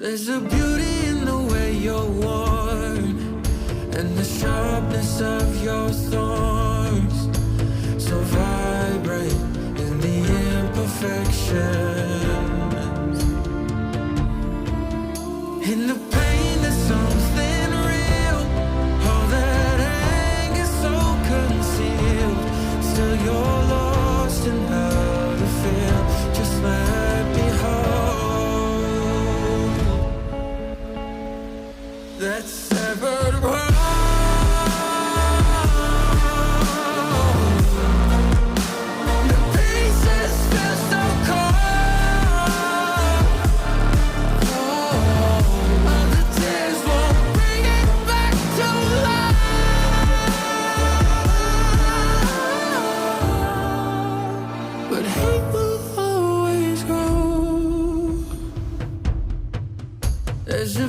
There's a beauty in the way you're worn, and the sharpness of your thorns. So vibrate in the imperfections. In the pain there's something real. All that anger so concealed. Still you're lost in how to feel. Just let me hold that severed world. The pieces feel so cold. All the tears won't bring it back to life. But hate will always grow. There's a